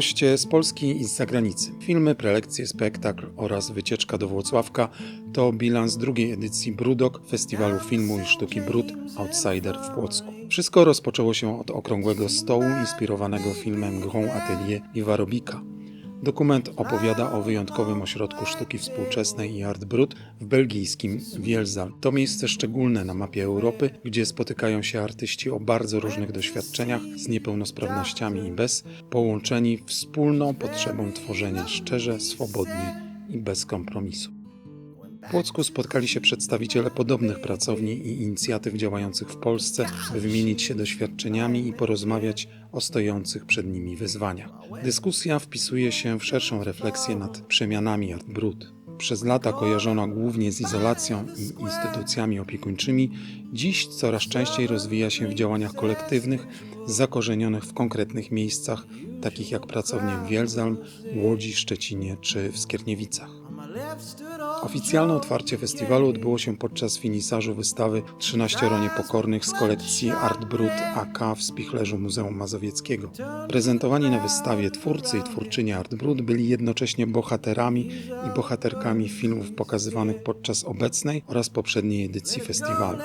Goście z Polski i z zagranicy. Filmy, prelekcje, spektakl oraz wycieczka do Włocławka to bilans drugiej edycji Brudok, Festiwalu Filmu i Sztuki Brud Outsider w Płocku. Wszystko rozpoczęło się od okrągłego stołu inspirowanego filmem Grand Atelier Iwa Robika. Dokument opowiada o wyjątkowym ośrodku sztuki współczesnej i art brut w belgijskim Wielzal. To miejsce szczególne na mapie Europy, gdzie spotykają się artyści o bardzo różnych doświadczeniach, z niepełnosprawnościami i bez, połączeni wspólną potrzebą tworzenia szczerze, swobodnie i bez kompromisu. W Płocku spotkali się przedstawiciele podobnych pracowni i inicjatyw działających w Polsce, by wymienić się doświadczeniami i porozmawiać o stojących przed nimi wyzwaniach. Dyskusja wpisuje się w szerszą refleksję nad przemianami art brut. Przez lata kojarzona głównie z izolacją i instytucjami opiekuńczymi, dziś coraz częściej rozwija się w działaniach kolektywnych, zakorzenionych w konkretnych miejscach, takich jak pracownie w Wielzalm, Łodzi, Szczecinie czy w Skierniewicach. Oficjalne otwarcie festiwalu odbyło się podczas finisażu wystawy 13 Niepokornych z kolekcji Art Brut AK w Spichlerzu Muzeum Mazowieckiego. Prezentowani na wystawie twórcy i twórczynie Art Brut byli jednocześnie bohaterami i bohaterkami filmów pokazywanych podczas obecnej oraz poprzedniej edycji festiwalu.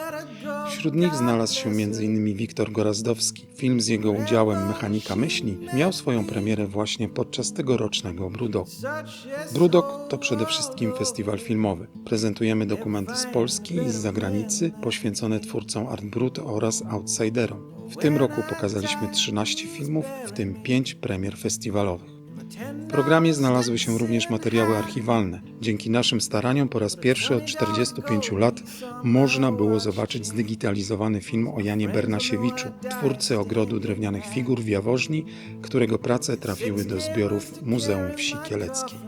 Wśród nich znalazł się m.in. Wiktor Gorazdowski. Film z jego udziałem Mechanika myśli miał swoją premierę właśnie podczas tegorocznego Brudoku. Brudok to przede wszystkim festiwal filmowy. Prezentujemy dokumenty z Polski i z zagranicy poświęcone twórcom art brut oraz outsiderom. W tym roku pokazaliśmy 13 filmów, w tym 5 premier festiwalowych. W programie znalazły się również materiały archiwalne. Dzięki naszym staraniom po raz pierwszy od 45 lat można było zobaczyć zdigitalizowany film o Janie Bernasiewiczu, twórcy Ogrodu Drewnianych Figur w Jaworzni, którego prace trafiły do zbiorów Muzeum Wsi Kieleckiej.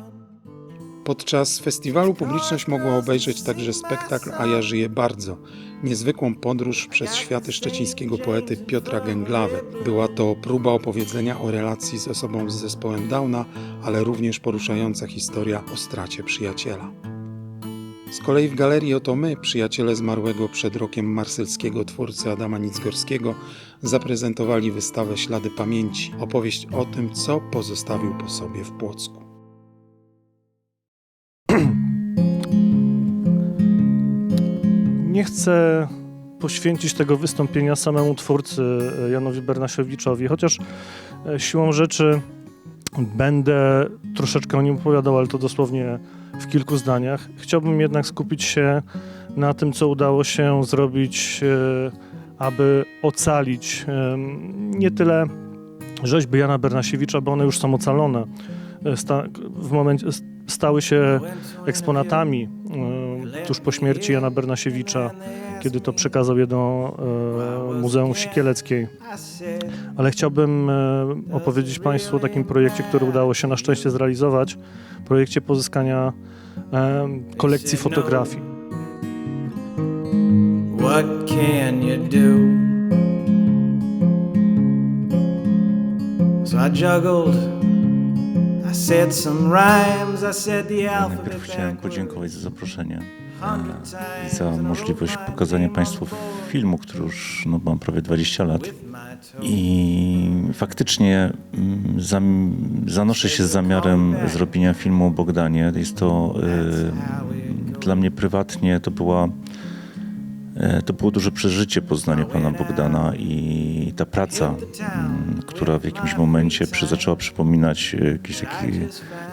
Podczas festiwalu publiczność mogła obejrzeć także spektakl A ja żyję bardzo, niezwykłą podróż przez światy szczecińskiego poety Piotra Gęglawy. Była to próba opowiedzenia o relacji z osobą z zespołem Downa, ale również poruszająca historia o stracie przyjaciela. Z kolei w galerii Oto my, przyjaciele zmarłego przed rokiem marselskiego twórcy Adama Nicgorskiego, zaprezentowali wystawę Ślady pamięci, opowieść o tym, co pozostawił po sobie w Płocku. Nie chcę poświęcić tego wystąpienia samemu twórcy Janowi Bernasiewiczowi, chociaż siłą rzeczy będę troszeczkę o nim opowiadał, ale to dosłownie w kilku zdaniach. Chciałbym jednak skupić się na tym, co udało się zrobić, aby ocalić nie tyle rzeźby Jana Bernasiewicza, bo one już są ocalone. Stały się eksponatami tuż po śmierci Jana Bernasiewicza, kiedy to przekazał je do Muzeum Wsi Kieleckiej. Ale chciałbym opowiedzieć Państwu o takim projekcie, który udało się na szczęście zrealizować, projekcie pozyskania kolekcji fotografii. What can you do? So I juggled. Najpierw chciałem podziękować za zaproszenie i za możliwość pokazania Państwu filmu, który już mam prawie 20 lat. I faktycznie zanoszę się z zamiarem zrobienia filmu o Bogdanie. Jest to dla mnie prywatnie, to było duże przeżycie poznanie pana Bogdana i ta praca, która w jakimś momencie zaczęła przypominać jakiś taki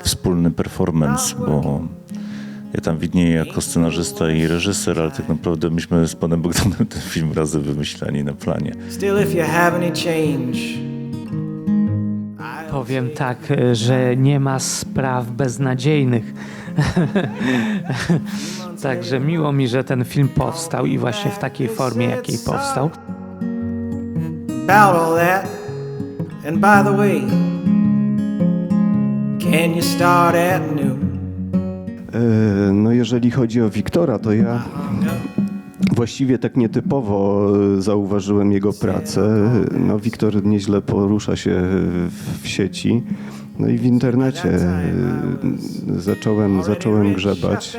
wspólny performance, bo ja tam widnieję jako scenarzysta i reżyser, ale tak naprawdę myśmy z panem Bogdanem ten film razem wymyślali na planie. Powiem tak, że nie ma spraw beznadziejnych. Także miło mi, że ten film powstał i właśnie w takiej formie, jakiej powstał. No jeżeli chodzi o Wiktora, to ja właściwie tak nietypowo zauważyłem jego pracę. No, Wiktor nieźle porusza się w sieci. No i w internecie zacząłem grzebać,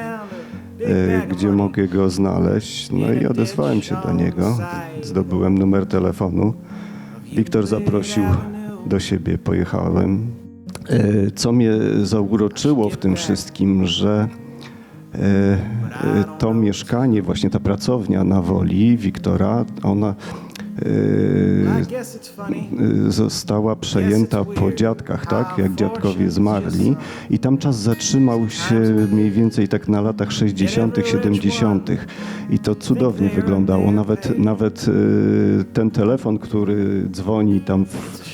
gdzie mogę go znaleźć. No i odezwałem się do niego, zdobyłem numer telefonu. Wiktor zaprosił do siebie, pojechałem. Co mnie zauroczyło w tym wszystkim, że to mieszkanie, właśnie ta pracownia na Woli Wiktora, ona została przejęta po dziadkach, tak? Jak dziadkowie zmarli. I tam czas zatrzymał się mniej więcej tak na latach 60., 70. I to cudownie wyglądało. Nawet ten telefon, który dzwoni tam w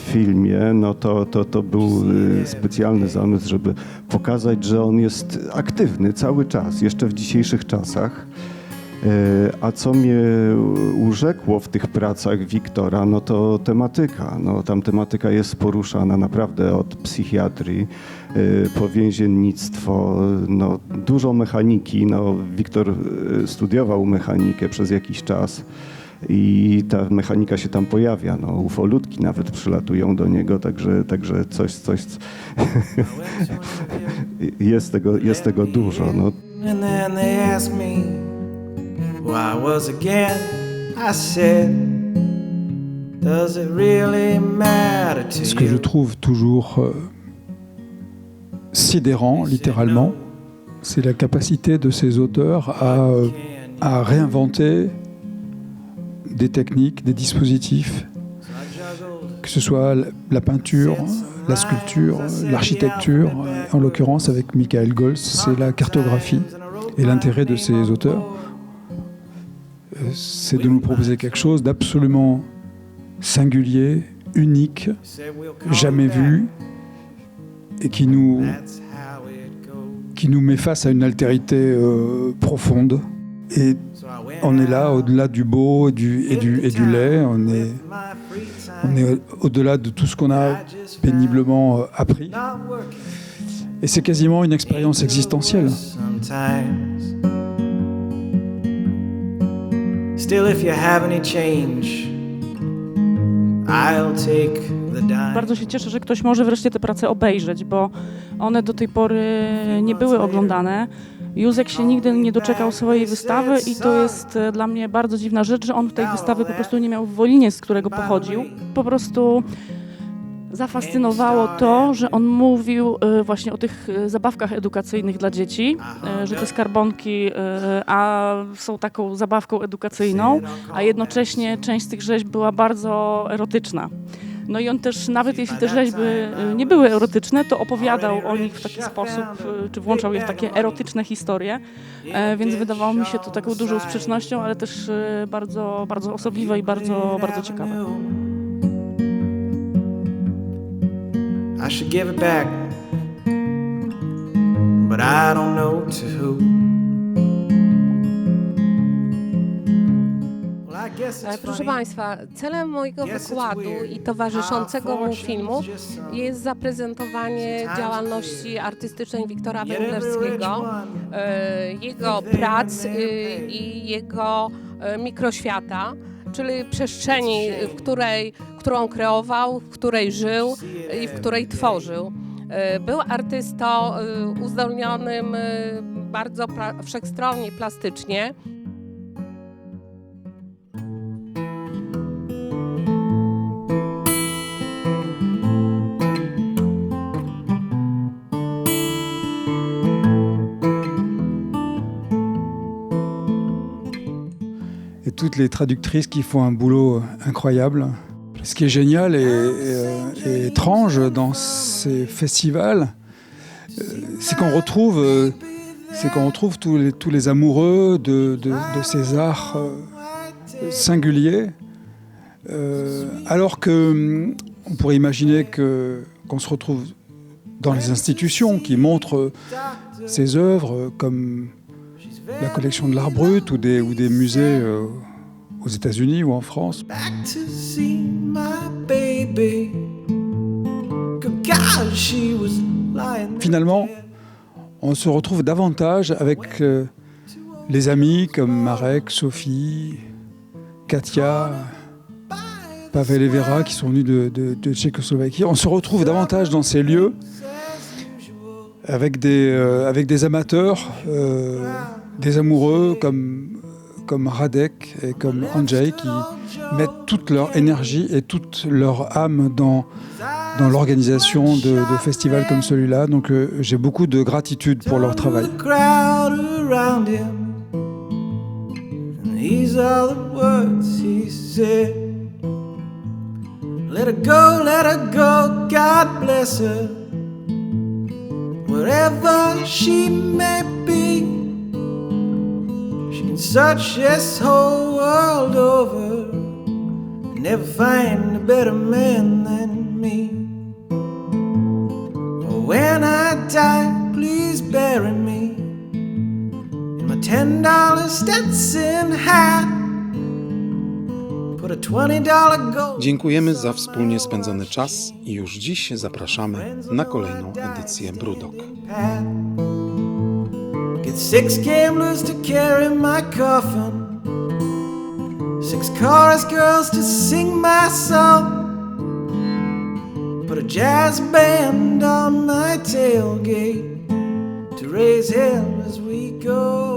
filmie, no to był specjalny zamysł, żeby pokazać, że on jest aktywny cały czas, jeszcze w dzisiejszych czasach. A co mnie urzekło w tych pracach Wiktora, no to tematyka. No, tam tematyka jest poruszana naprawdę od psychiatrii po więziennictwo, no, dużo mechaniki. No, Wiktor studiował mechanikę przez jakiś czas i ta mechanika się tam pojawia. No, ufolutki nawet przylatują do niego, także coś jest tego dużo. No. And then they asked me who I was again. I said, does it really matter to Ce que je you? trouve toujours sidérant, littéralement, c'est la capacité de ces auteurs à réinventer des techniques, des dispositifs, que ce soit la peinture, la sculpture, l'architecture. En l'occurrence, avec Michael Goltz, c'est la cartographie. Et l'intérêt de ces auteurs, c'est de nous proposer quelque chose d'absolument singulier, unique, jamais vu, et qui nous met face à une altérité profonde. Et on est là, au-delà du beau et du laid, on est au-delà de tout ce qu'on a péniblement appris. Et c'est quasiment une expérience existentielle. Still, if you have any change, I'll take the dime. Bardzo się cieszę, że ktoś może wreszcie te prace obejrzeć, bo one do tej pory nie były oglądane. Józek się nigdy nie doczekał swojej wystawy i to jest dla mnie bardzo dziwna rzecz, że on tej wystawy po prostu nie miał w Wolinie, z którego pochodził. Po prostu zafascynowało to, że on mówił właśnie o tych zabawkach edukacyjnych dla dzieci, że te skarbonki są taką zabawką edukacyjną, a jednocześnie część z tych rzeźb była bardzo erotyczna. No i on też, nawet jeśli te rzeźby nie były erotyczne, to opowiadał o nich w taki sposób, czy włączał je w takie erotyczne historie, więc wydawało mi się to taką dużą sprzecznością, ale też bardzo, bardzo osobliwe i bardzo, bardzo ciekawe. I should give it back, but I don't know to who. Well, I guess it's Proszę funny. Państwa, celem mojego wykładu i towarzyszącego mu filmu jest zaprezentowanie działalności artystycznej Wiktora Węglerskiego, jego prac i jego mikroświata, czyli przestrzeni, którą kreował, w której żył i w której tworzył. Był artystą uzdolnionym bardzo wszechstronnie, plastycznie. Et toutes les traductrices qui font un boulot incroyable. Ce qui est génial et étrange dans ces festivals, c'est qu'on retrouve tous les amoureux de ces arts singuliers, alors que on pourrait imaginer qu'on se retrouve dans les institutions qui montrent ces œuvres comme la collection de l'art brut ou des musées aux États-Unis ou en France. Back to see my baby. Good God, she was lying there. Finalement, on se retrouve davantage avec les amis comme Marek, Sophie, Katia, Pavel et Vera qui sont venus de Tchécoslovaquie. On se retrouve davantage dans ces lieux avec des amateurs, des amoureux comme Radek et comme Andrzej mettent toute leur énergie et toute leur âme dans l'organisation de festivals comme celui-là. Donc j'ai beaucoup de gratitude pour leur travail. These are the words he said. Let her go, God bless her. Wherever she may be, she can search this whole world over and never find a better man than me. When I die, please bury me in my $10 Stetson hat. Put a $20 gold. Dziękujemy za wspólnie spędzony czas i już dziś zapraszamy na kolejną edycję Brudok. Get 6 gamblers to carry my coffin, 6 chorus girls to sing my song, put a jazz band on my tailgate to raise hell as we go.